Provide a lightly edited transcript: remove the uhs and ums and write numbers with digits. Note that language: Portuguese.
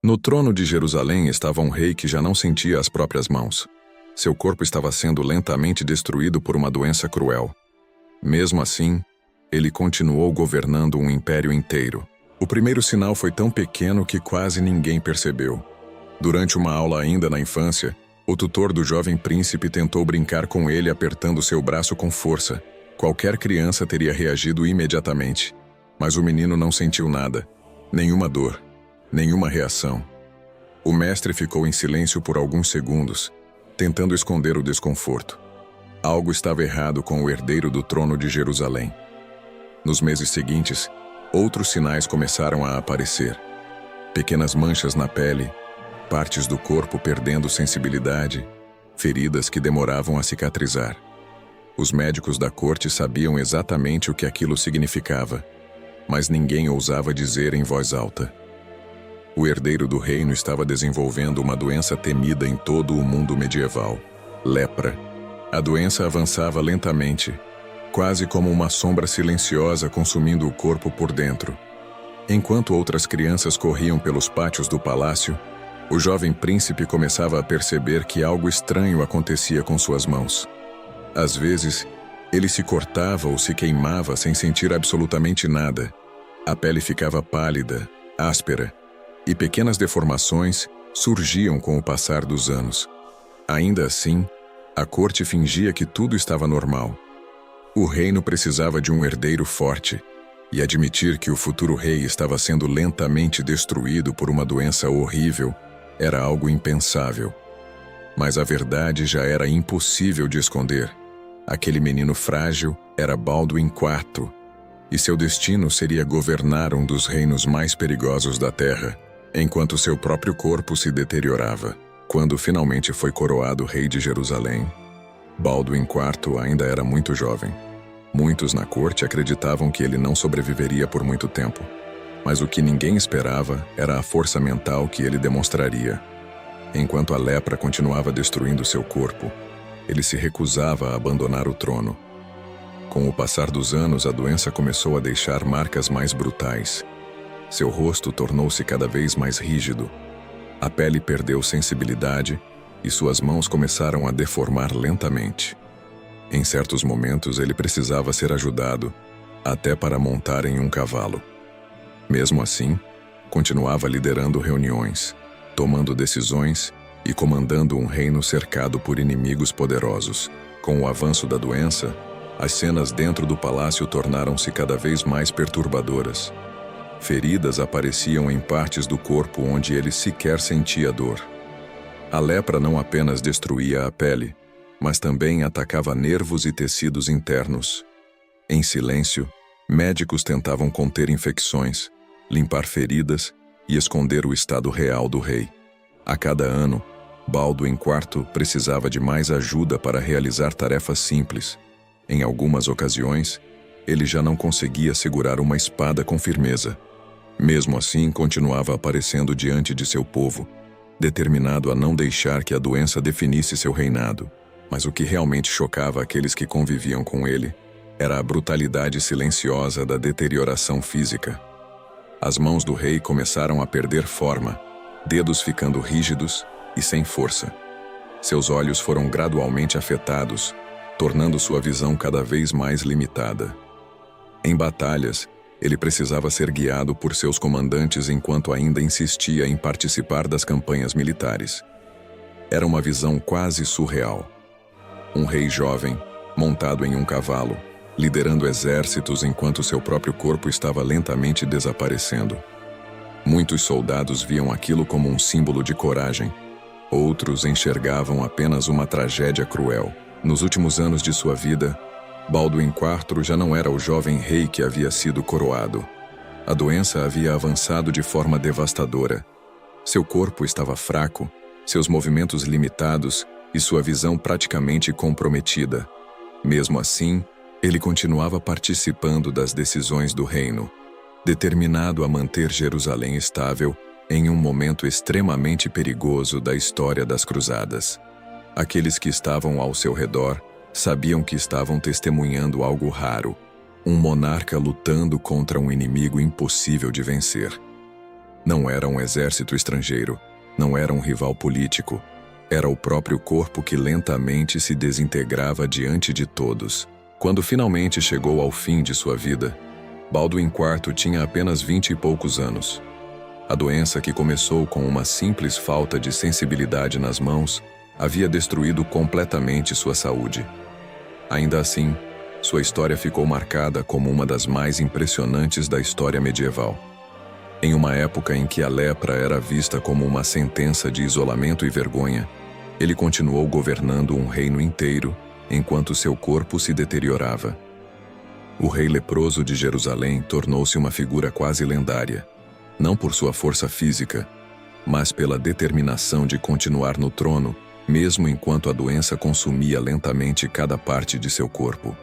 No trono de Jerusalém estava um rei que já não sentia as próprias mãos. Seu corpo estava sendo lentamente destruído por uma doença cruel. Mesmo assim, ele continuou governando um império inteiro. O primeiro sinal foi tão pequeno que quase ninguém percebeu. Durante uma aula ainda na infância, o tutor do jovem príncipe tentou brincar com ele apertando seu braço com força. Qualquer criança teria reagido imediatamente, mas o menino não sentiu nada, nenhuma dor, nenhuma reação. O mestre ficou em silêncio por alguns segundos, tentando esconder o desconforto. Algo estava errado com o herdeiro do trono de Jerusalém. Nos meses seguintes, outros sinais começaram a aparecer. Pequenas manchas na pele, partes do corpo perdendo sensibilidade, feridas que demoravam a cicatrizar. Os médicos da corte sabiam exatamente o que aquilo significava, mas ninguém ousava dizer em voz alta. O herdeiro do reino estava desenvolvendo uma doença temida em todo o mundo medieval: lepra. A doença avançava lentamente, quase como uma sombra silenciosa consumindo o corpo por dentro. Enquanto outras crianças corriam pelos pátios do palácio, o jovem príncipe começava a perceber que algo estranho acontecia com suas mãos. Às vezes, ele se cortava ou se queimava sem sentir absolutamente nada. A pele ficava pálida, áspera, e pequenas deformações surgiam com o passar dos anos. Ainda assim, a corte fingia que tudo estava normal. O reino precisava de um herdeiro forte, e admitir que o futuro rei estava sendo lentamente destruído por uma doença horrível era algo impensável. Mas a verdade já era impossível de esconder. Aquele menino frágil era Baldwin IV, e seu destino seria governar um dos reinos mais perigosos da Terra, enquanto seu próprio corpo se deteriorava. Quando finalmente foi coroado rei de Jerusalém, Baldwin IV ainda era muito jovem. Muitos na corte acreditavam que ele não sobreviveria por muito tempo, mas o que ninguém esperava era a força mental que ele demonstraria. Enquanto a lepra continuava destruindo seu corpo, ele se recusava a abandonar o trono. Com o passar dos anos, a doença começou a deixar marcas mais brutais. Seu rosto tornou-se cada vez mais rígido. A pele perdeu sensibilidade e suas mãos começaram a deformar lentamente. Em certos momentos, ele precisava ser ajudado, até para montar em um cavalo. Mesmo assim, continuava liderando reuniões, tomando decisões e comandando um reino cercado por inimigos poderosos. Com o avanço da doença, as cenas dentro do palácio tornaram-se cada vez mais perturbadoras. Feridas apareciam em partes do corpo onde ele sequer sentia dor. A lepra não apenas destruía a pele, mas também atacava nervos e tecidos internos. Em silêncio, médicos tentavam conter infecções, limpar feridas e esconder o estado real do rei. A cada ano, Baldwin IV precisava de mais ajuda para realizar tarefas simples. Em algumas ocasiões, ele já não conseguia segurar uma espada com firmeza. Mesmo assim, continuava aparecendo diante de seu povo, determinado a não deixar que a doença definisse seu reinado. Mas o que realmente chocava aqueles que conviviam com ele era a brutalidade silenciosa da deterioração física. As mãos do rei começaram a perder forma, dedos ficando rígidos e sem força. Seus olhos foram gradualmente afetados, tornando sua visão cada vez mais limitada. Em batalhas, ele precisava ser guiado por seus comandantes enquanto ainda insistia em participar das campanhas militares. Era uma visão quase surreal. Um rei jovem, montado em um cavalo, liderando exércitos enquanto seu próprio corpo estava lentamente desaparecendo. Muitos soldados viam aquilo como um símbolo de coragem. Outros enxergavam apenas uma tragédia cruel. Nos últimos anos de sua vida, Baldwin IV já não era o jovem rei que havia sido coroado. A doença havia avançado de forma devastadora. Seu corpo estava fraco, seus movimentos limitados e sua visão praticamente comprometida. Mesmo assim, ele continuava participando das decisões do reino, determinado a manter Jerusalém estável em um momento extremamente perigoso da história das cruzadas. Aqueles que estavam ao seu redor sabiam que estavam testemunhando algo raro, um monarca lutando contra um inimigo impossível de vencer. Não era um exército estrangeiro, não era um rival político, era o próprio corpo que lentamente se desintegrava diante de todos. Quando finalmente chegou ao fim de sua vida, Baldwin IV tinha apenas 20 e poucos anos. A doença, que começou com uma simples falta de sensibilidade nas mãos, havia destruído completamente sua saúde. Ainda assim, sua história ficou marcada como uma das mais impressionantes da história medieval. Em uma época em que a lepra era vista como uma sentença de isolamento e vergonha, ele continuou governando um reino inteiro enquanto seu corpo se deteriorava. O rei leproso de Jerusalém tornou-se uma figura quase lendária, não por sua força física, mas pela determinação de continuar no trono, mesmo enquanto a doença consumia lentamente cada parte de seu corpo.